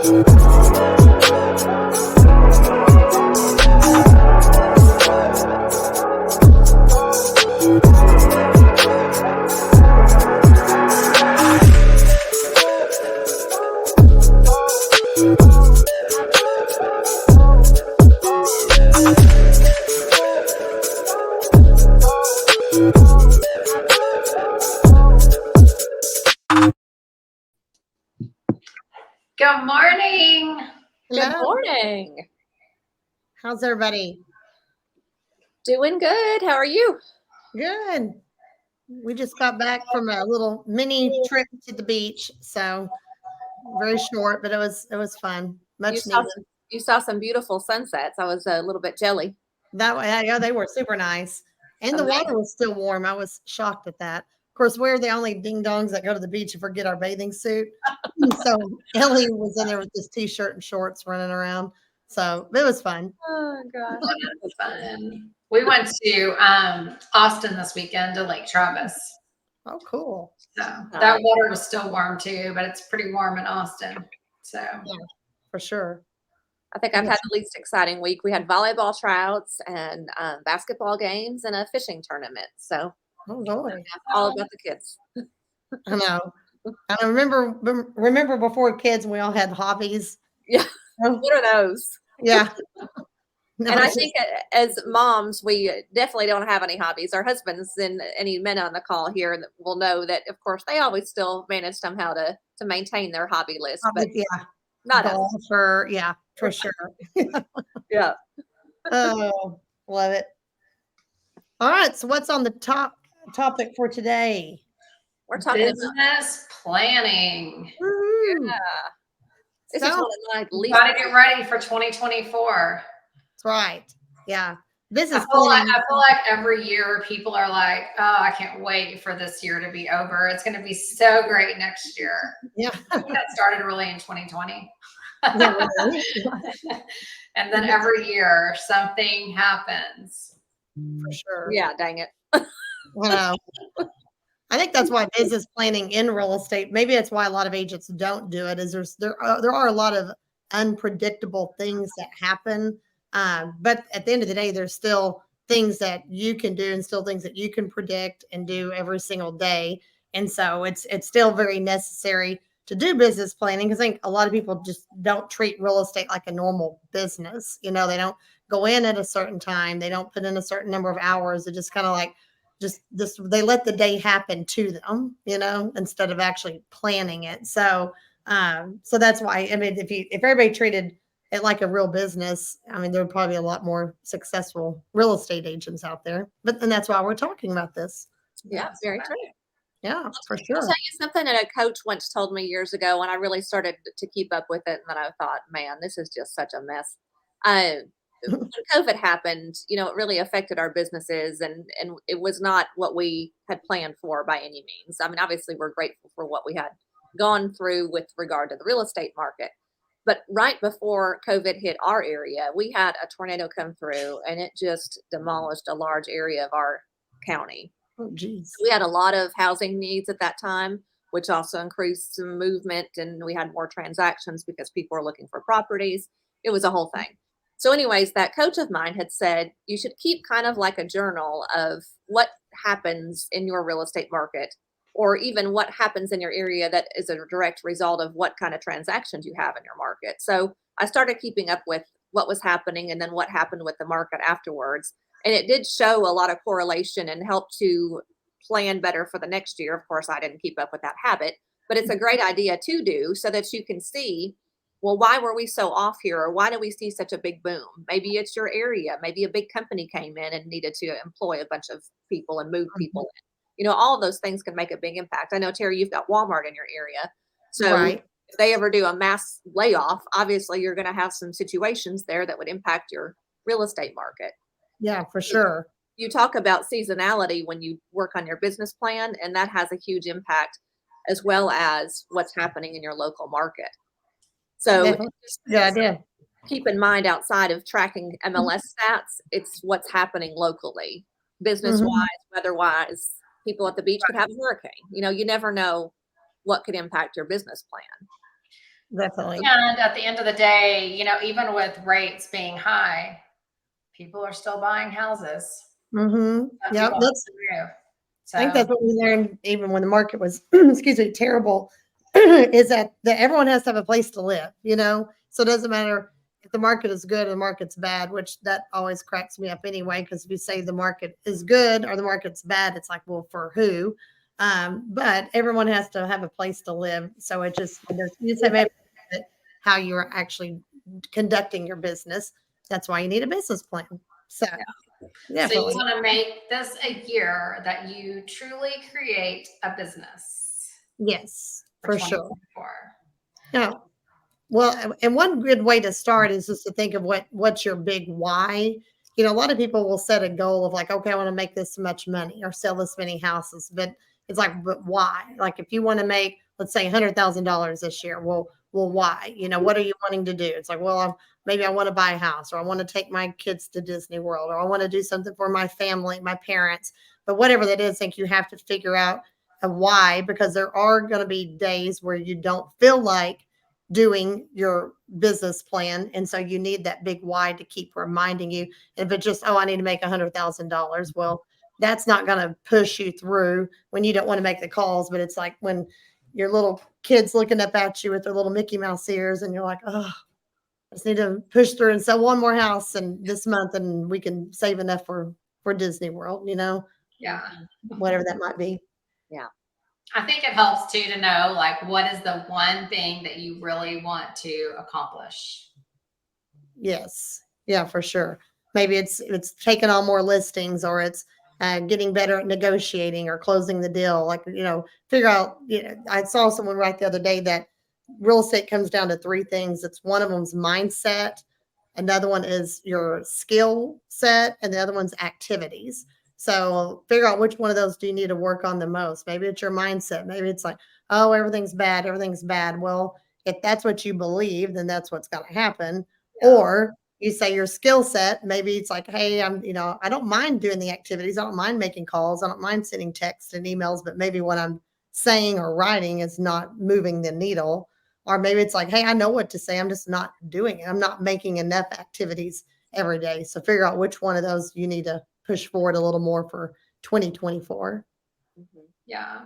Good morning. Hello. Good morning. How's everybody? Doing good. How are you? Good. We just got back from a little mini trip to the beach, so very short, but it was fun. Much needed. You saw some beautiful sunsets. I was a little bit jelly. That way, yeah, they were super nice, and the Amazing. water was still warm. I was shocked at that. Of course, we're the only ding dongs that go to the beach and forget our bathing suit. So Ellie was in there with this t-shirt and shorts running around. So it was fun. Oh gosh, It was fun. We went to Austin this weekend to Lake Travis. Oh, cool. So that water was still warm too, but it's pretty warm in Austin. So yeah, for sure. I think I've had the least exciting week. We had volleyball tryouts and basketball games and a fishing tournament. So all about the kids. I know. I remember before kids, we all had hobbies. Yeah. What are those? Yeah. No, and I think as moms, we definitely don't have any hobbies. Our husbands and any men on the call here will know that, of course, they always still manage somehow to maintain their hobby list. But yeah, not golf or for sure. Yeah. Oh, love it. All right. So what's on the topic for today? We're talking business planning. Woo-hoo. Yeah. This is one of my least. Got to get ready for 2024. That's right. Yeah. Business planning. I feel like every year people are like, oh, I can't wait for this year to be over. It's going to be so great next year. Yeah. That started really in 2020. Yeah, really. And then every year something happens. For sure. Yeah, dang it. I think that's why business planning in real estate, maybe that's why a lot of agents don't do it, is there are a lot of unpredictable things that happen. But at the end of the day, there's still things that you can do and still things that you can predict and do every single day. And so it's still very necessary to do business planning, because I think a lot of people just don't treat real estate like a normal business. They don't go in at a certain time. They don't put in a certain number of hours. They just kind of like, they let the day happen to them, instead of actually planning it. So that's why, I mean, if everybody treated it like a real business, I mean, there would probably be a lot more successful real estate agents out there. And that's why we're talking about this. Yeah, very true. Yeah, for sure. I'll tell you something that a coach once told me years ago, when I really started to keep up with it, and then I thought, man, this is just such a mess. When COVID happened, it really affected our businesses, and it was not what we had planned for by any means. I mean, obviously we're grateful for what we had gone through with regard to the real estate market. But right before COVID hit our area, we had a tornado come through, and it just demolished a large area of our county. Oh, geez. We had a lot of housing needs at that time, which also increased some movement, and we had more transactions because people were looking for properties. It was a whole thing. So anyways, that coach of mine had said you should keep kind of like a journal of what happens in your real estate market, or even what happens in your area that is a direct result of what kind of transactions you have in your market. So I started keeping up with what was happening and then what happened with the market afterwards. And it did show a lot of correlation and help to plan better for the next year. Of course, I didn't keep up with that habit, but it's a great idea to do so that you can see, well, why were we so off here? Or why do we see such a big boom? Maybe it's your area. Maybe a big company came in and needed to employ a bunch of people and move people in. All of those things can make a big impact. I know, Terry, you've got Walmart in your area. So if they ever do a mass layoff, obviously you're going to have some situations there that would impact your real estate market. Yeah, for sure. You talk about seasonality when you work on your business plan, and that has a huge impact, as well as what's happening in your local market. So good idea. Keep in mind, outside of tracking MLS stats, it's what's happening locally, business-wise, weather-wise. People at the beach could have a hurricane. You never know what could impact your business plan. Definitely. And at the end of the day, even with rates being high, people are still buying houses. Mm-hmm. Some Yeah, people have that's. to move. I think So that's what we learned even when the market was, excuse me, terrible, is that everyone has to have a place to live, So it doesn't matter if the market is good or the market's bad, which that always cracks me up anyway, because if you say the market is good or the market's bad, it's like, well, for who? But everyone has to have a place to live. So it just, you just have how you're actually conducting your business. That's why you need a business plan. So So you definitely. want to make this a year that you truly create a business Yes, for for sure. 2024. Yeah. Well, and one good way to start is just to think of what's your big why. A lot of people will set a goal of like, okay, I want to make this much money or sell this many houses, but it's like, but why? Like, if you want to make, let's say, $100,000 this year, well, why? What are you wanting to do? It's like, well, maybe I want to buy a house, or I want to take my kids to Disney World, or I want to do something for my family, my parents. But whatever that is, I think you have to figure out a why, because there are going to be days where you don't feel like doing your business plan. And so you need that big why to keep reminding you. If it's just, oh, I need to make $100,000, well, that's not going to push you through when you don't want to make the calls. But it's like when your little kids looking up at you with their little Mickey Mouse ears, and you're like, oh, I just need to push through and sell one more house and this month, and we can save enough for Disney World, Yeah. whatever that might be. Yeah. I think it helps too to know like what is the one thing that you really want to accomplish. Yes. Yeah, for sure. Maybe it's taking on more listings, or it's getting better at negotiating or closing the deal. Like, figure out, I saw someone write the other day that real estate comes down to three things. It's one of them's mindset, another one is your skill set, and the other one's activities. So figure out which one of those do you need to work on the most. Maybe it's your mindset. Maybe it's like, oh, everything's bad. Everything's bad. Well, if that's what you believe, then that's what's going to happen. Yeah. Or you say your skill set, maybe it's like, hey, I don't mind doing the activities. I don't mind making calls. I don't mind sending texts and emails, but maybe what I'm saying or writing is not moving the needle. Or maybe it's like, hey, I know what to say. I'm just not doing it. I'm not making enough activities every day. So figure out which one of those you need to push forward a little more for 2024. Yeah.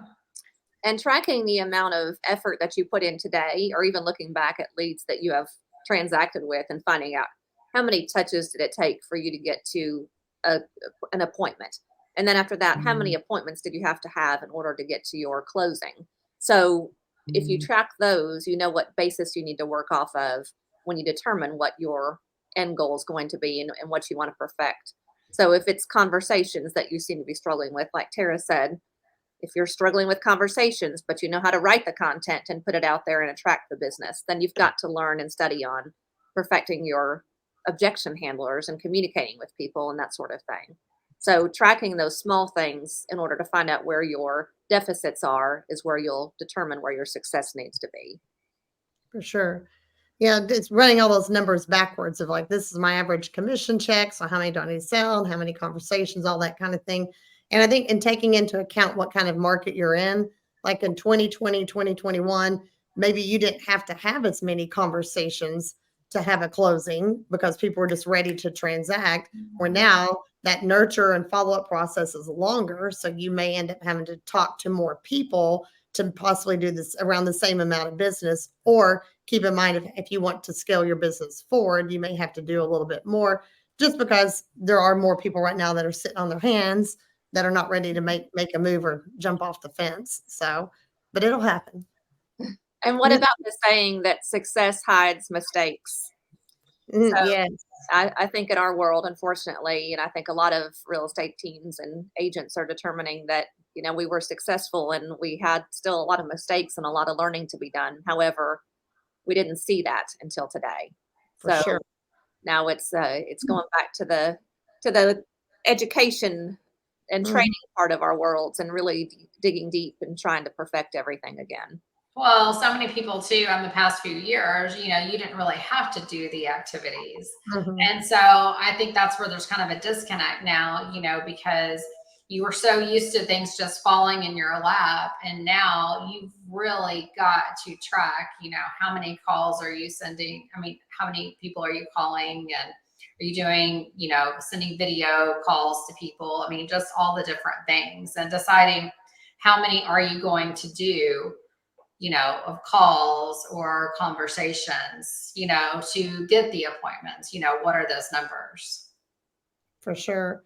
And tracking the amount of effort that you put in today, or even looking back at leads that you have transacted with and finding out how many touches did it take for you to get to an appointment. And then after that, how many appointments did you have to have in order to get to your closing? So if you track those, you know what basis you need to work off of when you determine what your end goal is going to be and what you want to perfect. So if it's conversations that you seem to be struggling with, like Tara said, if you're struggling with conversations, but you know how to write the content and put it out there and attract the business, then you've got to learn and study on perfecting your objection handlers and communicating with people and that sort of thing. So tracking those small things in order to find out where your deficits are is where you'll determine where your success needs to be. For sure. Yeah, it's running all those numbers backwards of like, this is my average commission check. So how many do I need to sell, and how many conversations, all that kind of thing. And I think in taking into account what kind of market you're in, like in 2020, 2021, maybe you didn't have to have as many conversations to have a closing because people were just ready to transact. Where now that nurture and follow-up process is longer. So you may end up having to talk to more people to possibly do this around the same amount of business. Or keep in mind, if you want to scale your business forward, you may have to do a little bit more, just because there are more people right now that are sitting on their hands that are not ready to make a move or jump off the fence. So, but it'll happen. And what about the saying that success hides mistakes? So Yes. I think in our world, unfortunately, and I think a lot of real estate teams and agents are determining that, we were successful and we had still a lot of mistakes and a lot of learning to be done. However, we didn't see that until today. For So sure. now it's going back to the education and training part of our worlds and really digging deep and trying to perfect everything again. Well, so many people too in the past few years, you didn't really have to do the activities. Mhm. And so I think that's where there's kind of a disconnect now, because you were so used to things just falling in your lap, and now you've really got to track, how many calls are you sending? I mean, how many people are you calling, and are you doing, sending video calls to people? I mean, just all the different things, and deciding how many are you going to do, of calls or conversations, to get the appointments. What are those numbers? For sure.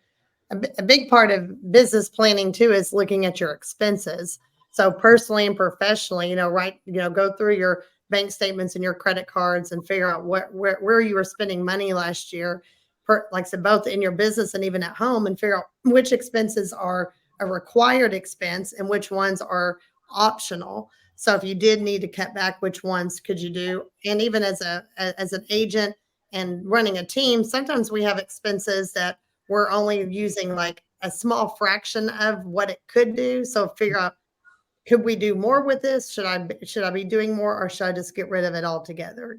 A big part of business planning too is looking at your expenses. So personally and professionally, go through your bank statements and your credit cards and figure out where you were spending money last year, like I said, both in your business and even at home, and figure out which expenses are a required expense and which ones are optional. So if you did need to cut back, which ones could you do? And even as an agent and running a team, sometimes we have expenses that we're only using like a small fraction of what it could do. So figure out, could we do more with this? Should I be doing more, or should I just get rid of it altogether?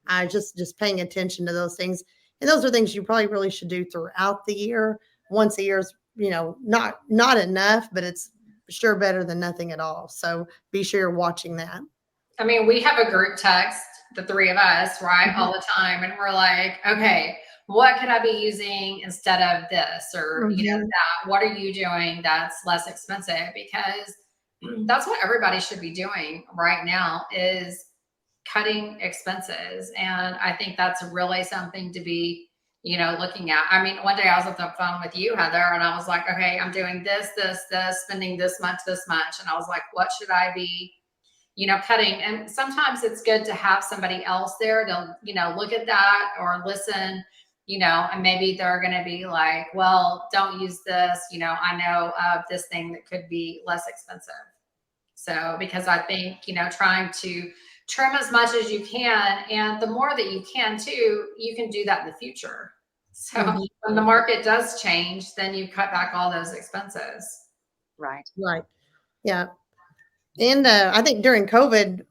I just paying attention to those things. And those are things you probably really should do throughout the year. Once a year is, not enough, but it's sure better than nothing at all. So be sure you're watching that. I mean, we have a group text, the three of us, right, all the time. And we're like, okay, what could I be using instead of this? Or, that, what are you doing that's less expensive? Because that's what everybody should be doing right now, is cutting expenses. And I think that's really something to be, looking at. I mean, one day I was on the phone with you, Heather, and I was like, okay, I'm doing this, spending this much. And I was like, what should I be, cutting? And sometimes it's good to have somebody else there to, look at that or listen, and maybe they're going to be like, well, don't use this. I know of this thing that could be less expensive. So, because I think, trying to trim as much as you can, and the more that you can too, you can do that in the future. So when the market does change, then you cut back all those expenses. Right. Right. Yeah. And I think during COVID,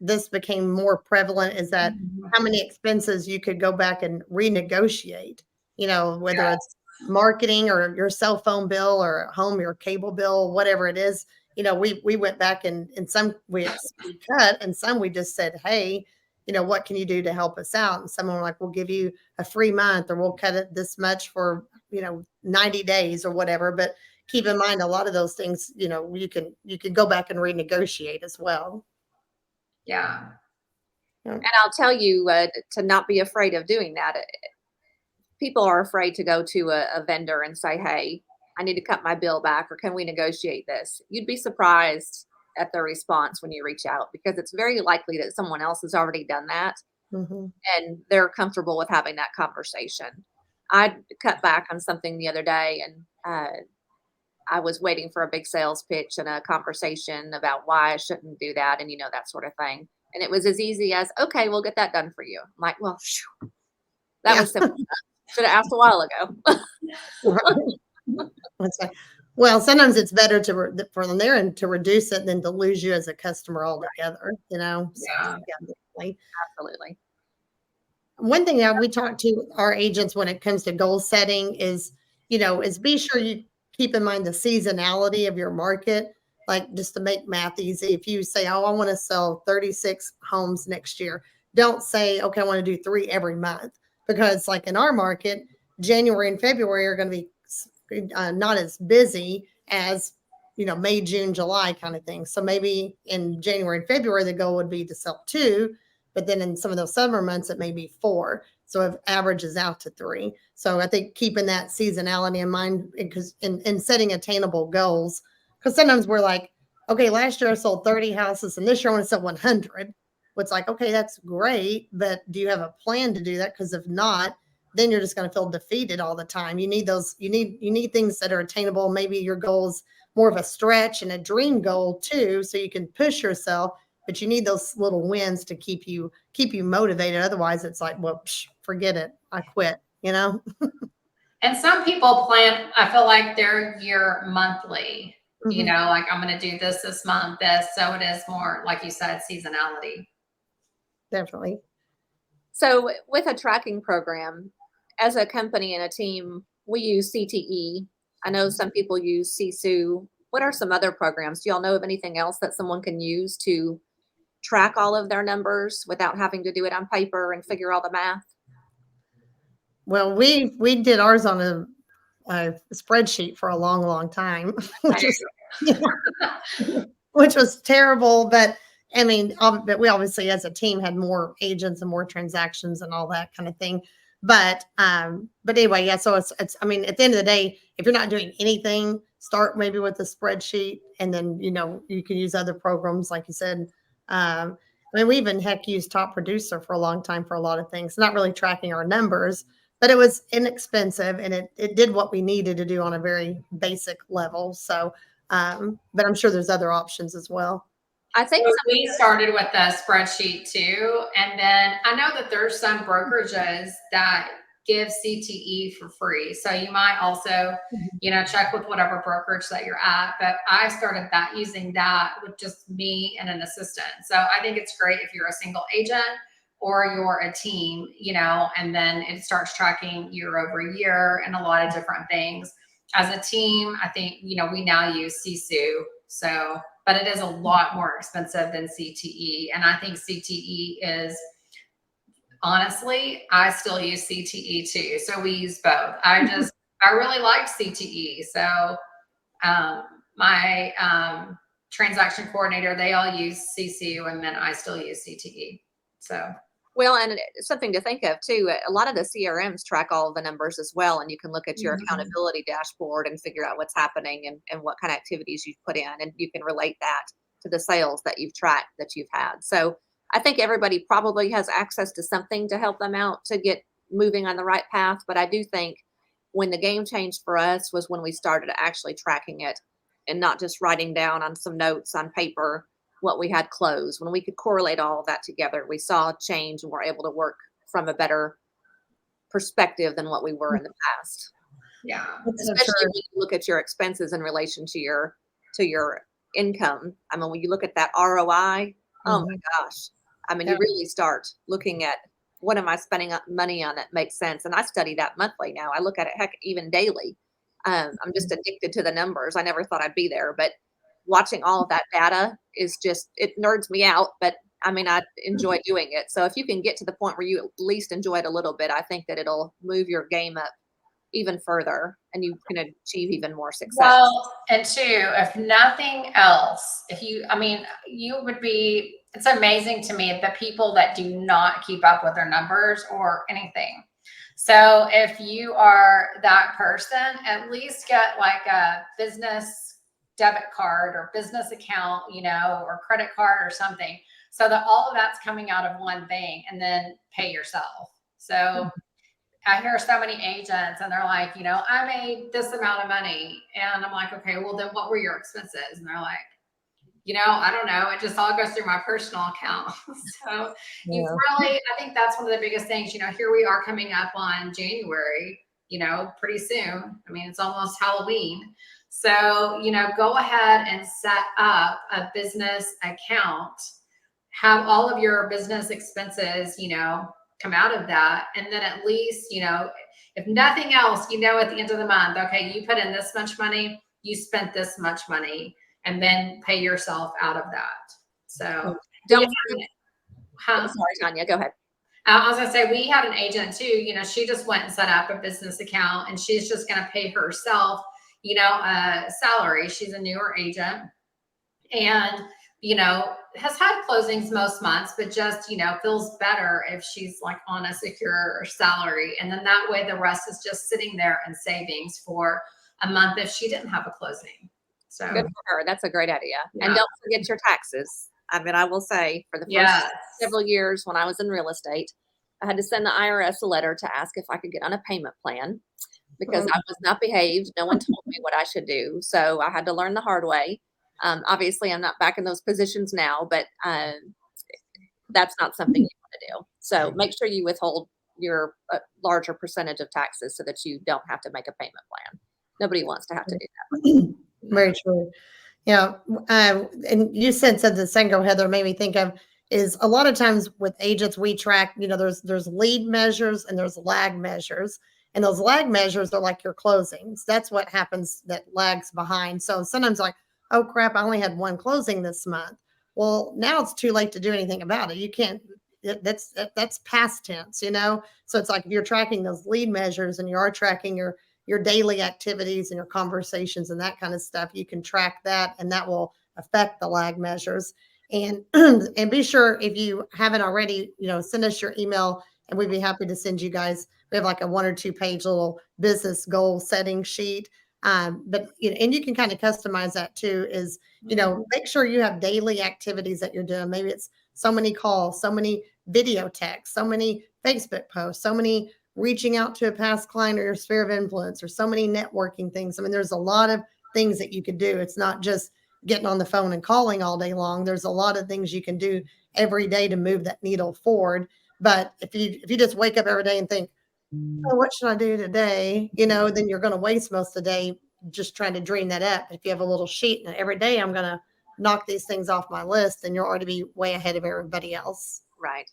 this became more prevalent, is that how many expenses you could go back and renegotiate, whether it's marketing or your cell phone bill, or at home, your cable bill, whatever it is. We went back and some we cut, and some we just said, hey, what can you do to help us out? And someone were like, we'll give you a free month, or we'll cut it this much for, 90 days or whatever. But keep in mind, a lot of those things, you can go back and renegotiate as well. Yeah. And I'll tell you, to not be afraid of doing that. People are afraid to go to a vendor and say, hey, I need to cut my bill back, or can we negotiate this? You'd be surprised at their response when you reach out, because it's very likely that someone else has already done that, and they're comfortable with having that conversation. I cut back on something the other day, and I was waiting for a big sales pitch and a conversation about why I shouldn't do that, and that sort of thing. And it was as easy as, okay, we'll get that done for you. I'm like, well, that was simple. Should have asked a while ago. Well, sometimes it's better for them there and to reduce it than to lose you as a customer altogether. Yeah. Absolutely. One thing that we talk to our agents when it comes to goal setting is be sure you keep in mind the seasonality of your market. Like, just to make math easy, if you say, oh, I want to sell 36 homes next year, don't say, okay, I want to do 3 every month, because like in our market, January and February are going to be not as busy as, May, June, July kind of thing. So maybe in January and February, the goal would be to sell 2, but then in some of those summer months, it may be 4. So it averages out to 3. So I think keeping that seasonality in mind, because in setting attainable goals, because sometimes we're like, okay, last year I sold 30 houses and this year I want to sell 100. It's like, okay, that's great, but do you have a plan to do that? Because if not, then you're just going to feel defeated all the time. You need things that are attainable. Maybe your goal is more of a stretch and a dream goal too, so you can push yourself, but you need those little wins to keep you motivated. Otherwise it's like, well, forget it, I quit. And some people plan, I feel like their year monthly, like I'm going to do this month, this. So it is more, like you said, seasonality. Definitely. So with a tracking program, as a company and a team, we use CTE, I know some people use Sisu. What are some other programs? Do y'all know of anything else that someone can use to track all of their numbers without having to do it on paper and figure all the math? Well, we did ours on a spreadsheet for a long, long time, which was, you know, which was terrible. But I mean, but we obviously as a team had more agents and more transactions and all that kind of thing. But anyway, yeah. So it's I mean, at the end of the day, if you're not doing anything, start maybe with a spreadsheet, and then you can use other programs like you said. I mean, we even heck used Top Producer for a long time for a lot of things, not really tracking our numbers, but it was inexpensive and it did what we needed to do on a very basic level. So, but I'm sure there's other options as well. I think So we started with a spreadsheet too. And then I know that there's some brokerages that give CTE for free. So you might also, check with whatever brokerage that you're at. But I started using that with just me and an assistant. So I think it's great if you're a single agent or you're a team, and then it starts tracking year over year and a lot of different things. As a team, I think, we now use Sisu. So, but it is a lot more expensive than CTE. And I think CTE is, honestly, I still use CTE too. So we use both. I really liked CTE. So my transaction coordinator, they all use CCU, and then I still use CTE. So. Well, and it's something to think of too. A lot of the CRMs track all of the numbers as well, and you can look at your accountability dashboard and figure out what's happening and what kind of activities you've put in, and you can relate that to the sales that you've tracked that you've had. So I think everybody probably has access to something to help them out to get moving on the right path. But I do think when the game changed for us was when we started actually tracking it and not just writing down on some notes on paper what we had closed. When we could correlate all of that together, we saw change and were able to work from a better perspective than what we were in the past. Yeah. Especially when you look at your expenses in relation to your income. I mean, when you look at that ROI, oh my gosh. I mean, you really start looking at what am I spending money on that makes sense. And I study that monthly now. I look at it, heck, even daily. I'm just addicted to the numbers. I never thought I'd be there, but watching all of that data is just, it nerds me out, but I mean, I enjoy doing it. So if you can get to the point where you at least enjoy it a little bit, I think that it'll move your game up even further and you can achieve even more success. Well, and two, if nothing else, it's amazing to me the people that do not keep up with their numbers or anything. So if you are that person, at least get like a business debit card or business account, or credit card or something, so that all of that's coming out of one thing, and then pay yourself. So I hear so many agents and they're like, I made this amount of money. And I'm like, okay, well then what were your expenses? And they're like, I don't know. It just all goes through my personal account. So I think that's one of the biggest things, here we are coming up on January, pretty soon. I mean, it's almost Halloween. So, go ahead and set up a business account, have all of your business expenses, come out of that. And then at least, if nothing else, at the end of the month, okay, you put in this much money, you spent this much money, and then pay yourself out of that. So sorry, Tanya, go ahead. I was gonna say, we had an agent too, she just went and set up a business account and she's just gonna pay herself, a salary. She's a newer agent and, has had closings most months, but just, feels better if she's like on a secure salary. And then that way the rest is just sitting there in savings for a month if she didn't have a closing. So good for her. That's a great idea. Yeah. And don't forget your taxes. I mean, I will say for the first several years when I was in real estate, I had to send the IRS a letter to ask if I could get on a payment plan because I was not behaved. No one told me what I should do. So I had to learn the hard way. Obviously, I'm not back in those positions now, but that's not something you want to do. So make sure you withhold your larger percentage of taxes so that you don't have to make a payment plan. Nobody wants to have to do that. Very true. And you said the Sengo, Heather, made me think of is a lot of times with agents we track, there's lead measures and there's lag measures. And those lag measures are like your closings. That's what happens that lags behind. So sometimes like, oh crap, I only had one closing this month. Well, now it's too late to do anything about it. You can't, that's past tense, you know? So it's like if you're tracking those lead measures and you are tracking your daily activities and your conversations and that kind of stuff, you can track that and that will affect the lag measures. And and be sure if you haven't already, send us your email and we'd be happy to send you guys. We have like a 1 or 2 page little business goal setting sheet. But and you can kind of customize that too. Is make sure you have daily activities that you're doing. Maybe it's so many calls, so many video texts, so many Facebook posts, so many reaching out to a past client or your sphere of influence, or so many networking things. I mean, there's a lot of things that you could do. It's not just getting on the phone and calling all day long. There's a lot of things you can do every day to move that needle forward. But if you just wake up every day and think, oh, what should I do today? Then you're going to waste most of the day just trying to dream that up. If you have a little sheet and every day I'm going to knock these things off my list, then you'll already be way ahead of everybody else. Right.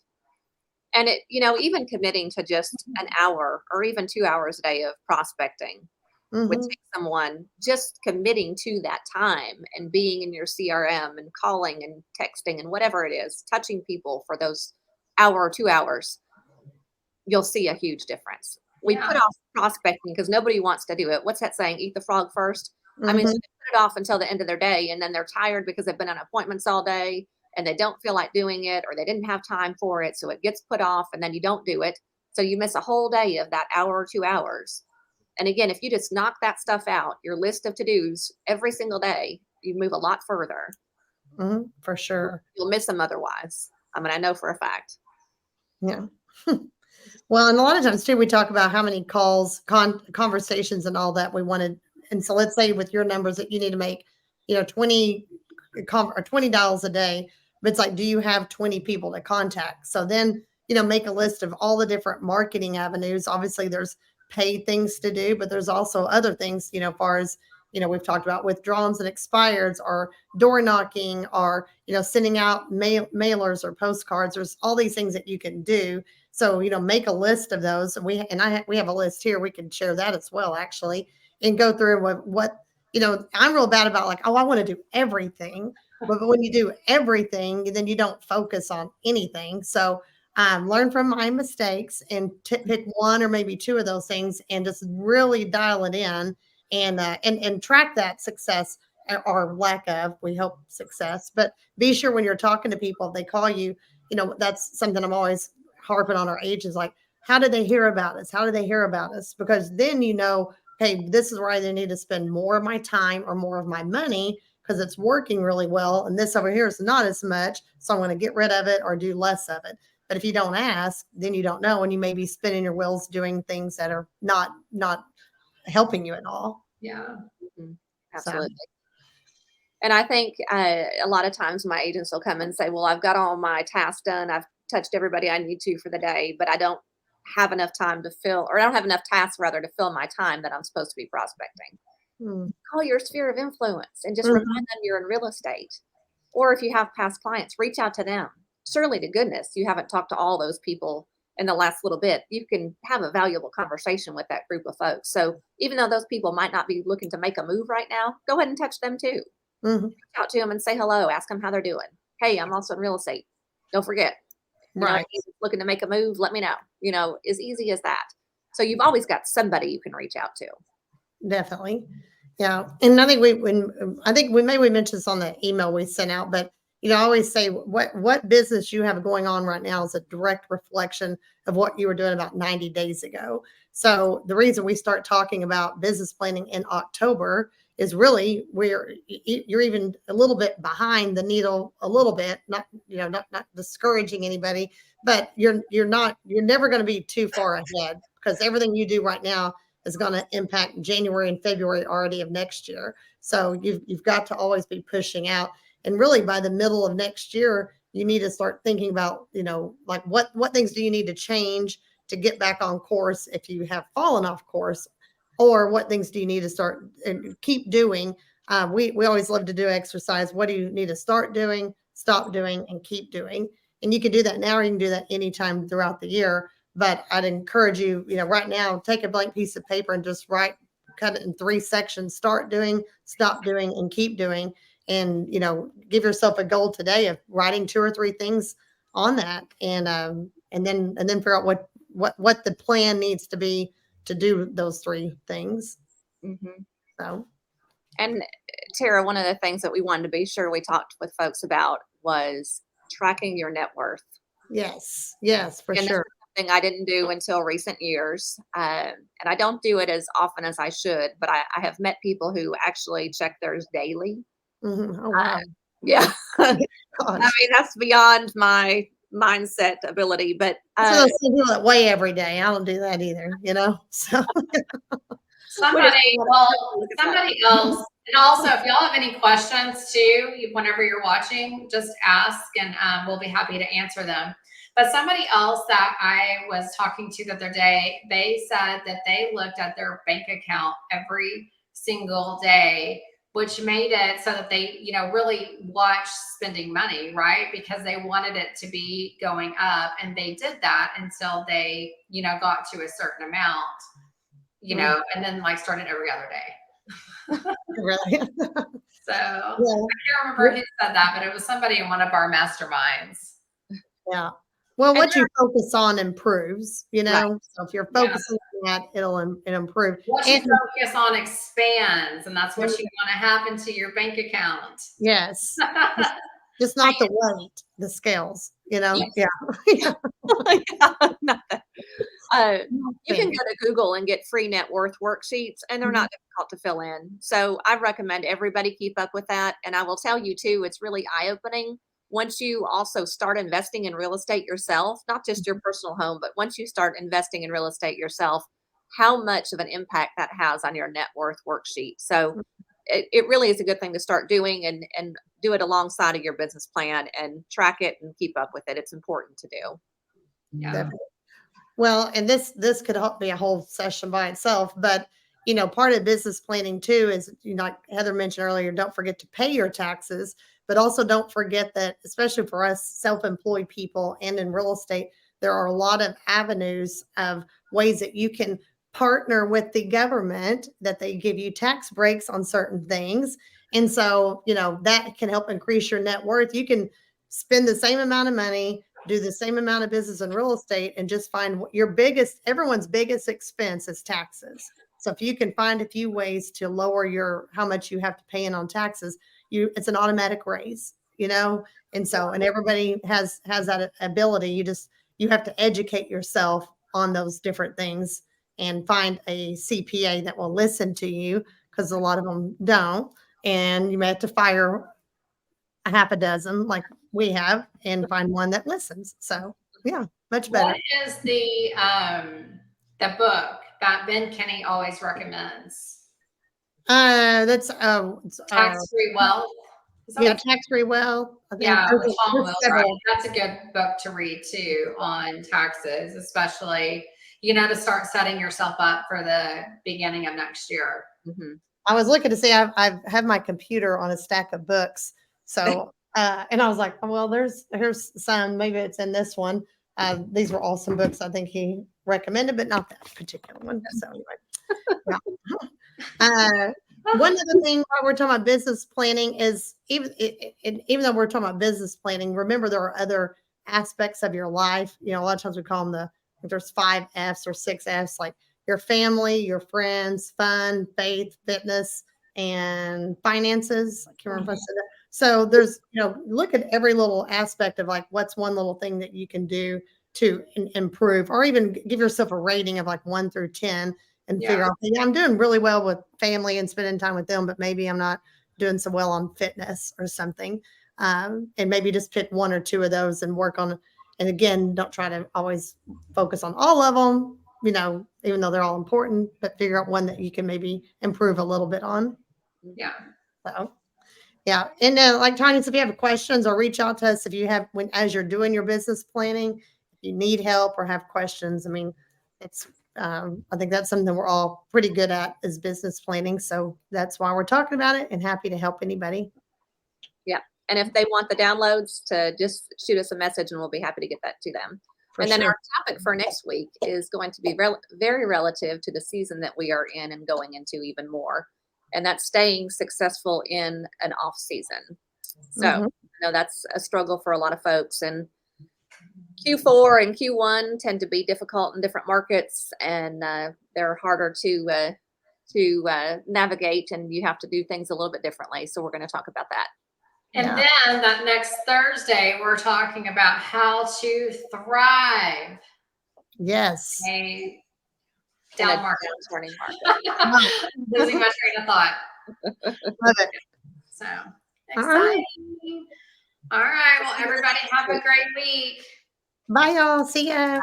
And even committing to just an hour or even 2 hours a day of prospecting would take someone just committing to that time and being in your CRM and calling and texting and whatever it is, touching people for those hour or 2 hours. You'll see a huge difference. We put off prospecting because nobody wants to do it. What's that saying? Eat the frog first. I mean, so they put it off until the end of their day, and then they're tired because they've been on appointments all day and they don't feel like doing it, or they didn't have time for it. So it gets put off and then you don't do it. So you miss a whole day of that hour or 2 hours. And again, if you just knock that stuff out, your list of to-dos every single day, you move a lot further. For sure. You'll miss them otherwise. I mean, I know for a fact. Yeah. Well, and a lot of times too, we talk about how many calls, conversations and all that we wanted. And so let's say with your numbers that you need to make, 20 or 20 dials a day, but it's like, do you have 20 people to contact? So then, make a list of all the different marketing avenues. Obviously there's paid things to do, but there's also other things, far as, we've talked about withdrawals and expireds, or door knocking, or, sending out mailers or postcards. There's all these things that you can do. So, make a list of those. We have a list here. We can share that as well, actually, and go through what I'm real bad about, like, oh, I want to do everything. But when you do everything, then you don't focus on anything. So learn from my mistakes and pick one or maybe two of those things and just really dial it in and track that success or lack of, we hope, success. But be sure when you're talking to people, if they call you, that's something I'm always harping on our agents, like, how did they hear about us? How did they hear about us? Because then, hey, this is where I either need to spend more of my time or more of my money because it's working really well. And this over here is not as much. So I'm going to get rid of it or do less of it. But if you don't ask, then you don't know. And you may be spinning your wheels doing things that are not helping you at all. Yeah. Absolutely. So. And I think a lot of times my agents will come and say, well, I've got all my tasks done. I've touched everybody I need to for the day, but I don't have enough time to fill, or I don't have enough tasks rather to fill my time that I'm supposed to be prospecting. Call your sphere of influence and just remind them you're in real estate. Or if you have past clients, reach out to them. Surely to goodness, you haven't talked to all those people in the last little bit. You can have a valuable conversation with that group of folks. So even though those people might not be looking to make a move right now, go ahead and touch them too. Reach out to them and say hello, ask them how they're doing. Hey, I'm also in real estate. Don't forget. Right. Looking to make a move, let me know. As easy as that. So you've always got somebody you can reach out to. Definitely. Yeah. And I think we mentioned this on the email we sent out, but I always say what business you have going on right now is a direct reflection of what you were doing about 90 days ago. So the reason we start talking about business planning in October is really where you're even a little bit behind the needle a little bit, not discouraging anybody, but you're never going to be too far ahead because everything you do right now is going to impact January and February already of next year. So you've got to always be pushing out. And really by the middle of next year, you need to start thinking about, like what things do you need to change to get back on course if you have fallen off course, or what things do you need to start and keep doing? We always love to do exercise. What do you need to start doing, stop doing, and keep doing? And you can do that now, or you can do that anytime throughout the year. but I'd encourage you, right now, take a blank piece of paper and just cut it in 3 sections, start doing, stop doing, and keep doing. And, give yourself a goal today of writing 2 or 3 things on that. And then figure out what the plan needs to be to do those 3 things. Mm-hmm. So, And Tara, one of the things that we wanted to be sure we talked with folks about was tracking your net worth. yes, for And sure. something I didn't do until recent years. And I don't do it as often as I should, but I have met people who actually check theirs daily. Oh, wow. Yeah. I Gosh. mean, that's beyond my mindset ability, but So those people that weigh every day. I don't do that either, So Somebody else, and also if y'all have any questions too, whenever you're watching, just ask and we'll be happy to answer them. But somebody else that I was talking to the other day, they said that they looked at their bank account every single day, which made it so that they, really watched spending money, right? Because they wanted it to be going up, and they did that until they, got to a certain amount. And then started every other day. really. So I can't remember who said that, but it was somebody in one of our masterminds. Yeah. Well, what you focus on improves, Right. So if you're focusing on that, it'll improve. What you focus on expands, and that's what you want to happen to your bank account. Yes. Just not the weight, the scales, Yes. Yeah. Not that. You can go to Google and get free net worth worksheets, and they're not difficult to fill in. So I recommend everybody keep up with that. And I will tell you too, it's really eye-opening once you also start investing in real estate yourself, not just your personal home, but once you start investing in real estate yourself, how much of an impact that has on your net worth worksheet. So it really is a good thing to start doing, and do it alongside of your business plan and track it and keep up with it. It's important to do. Yeah. Definitely. Well, and this could be a whole session by itself, but part of business planning too is, like Heather mentioned earlier, don't forget to pay your taxes, but also don't forget that, especially for us self-employed people and in real estate, there are a lot of avenues of ways that you can partner with the government, that they give you tax breaks on certain things. And so, that can help increase your net worth. You can spend the same amount of money, do the same amount of business in real estate, and just find everyone's biggest expense is taxes. So if you can find a few ways to lower how much you have to pay in on taxes, it's an automatic raise, and everybody has that ability. You have to educate yourself on those different things and find a CPA that will listen to you, because a lot of them don't. And you may have to fire a half a dozen like we have and find one that listens. So yeah, much better. What is the book that Ben Kenny always recommends? That's Tax-Free Wealth. Tax-Free Wealth. Yeah, right. That's a good book to read too on taxes, especially, to start setting yourself up for the beginning of next year. Mm-hmm. I was looking to see, I have my computer on a stack of books. So, and I was like, well, here's some, maybe it's in this one. These were all some books I think he recommended, but not that particular one. So anyway, yeah. One other thing while we're talking about business planning is, even though we're talking about business planning, remember there are other aspects of your life. A lot of times we call them there's 5 F's or 6 F's, like your family, your friends, fun, faith, fitness, and finances. I can't remember if I said that. So there's, look at every little aspect of like, what's one little thing that you can do to improve, or even give yourself a rating of like 1 through 10 and figure out, yeah, I'm doing really well with family and spending time with them, but maybe I'm not doing so well on fitness or something. And maybe just pick 1 or 2 of those and work on it. And again, don't try to always focus on all of them, even though they're all important, but figure out one that you can maybe improve a little bit on. Yeah. So, yeah. And like Tanya said, if you have questions, or reach out to us if you have, as you're doing your business planning, if you need help or have questions. I mean, I think that's something we're all pretty good at, is business planning. So that's why we're talking about it, and happy to help anybody. Yeah. And if they want the downloads, to just shoot us a message and we'll be happy to get that to them. And then sure. our topic for next week is going to be very relative to the season that we are in and going into even more. And that's staying successful in an off season. So Mhm. I know that's a struggle for a lot of folks. And Q4 and Q1 tend to be difficult in different markets, and they're harder to navigate, and you have to do things a little bit differently. So we're going to talk about that. And Yeah. then that next Thursday, we're talking about how to thrive Yes. a In a down market. downturning market. Losing my train of thought. Love it. So All right. exciting. All right. Well, everybody have a great week. Bye, y'all. See ya.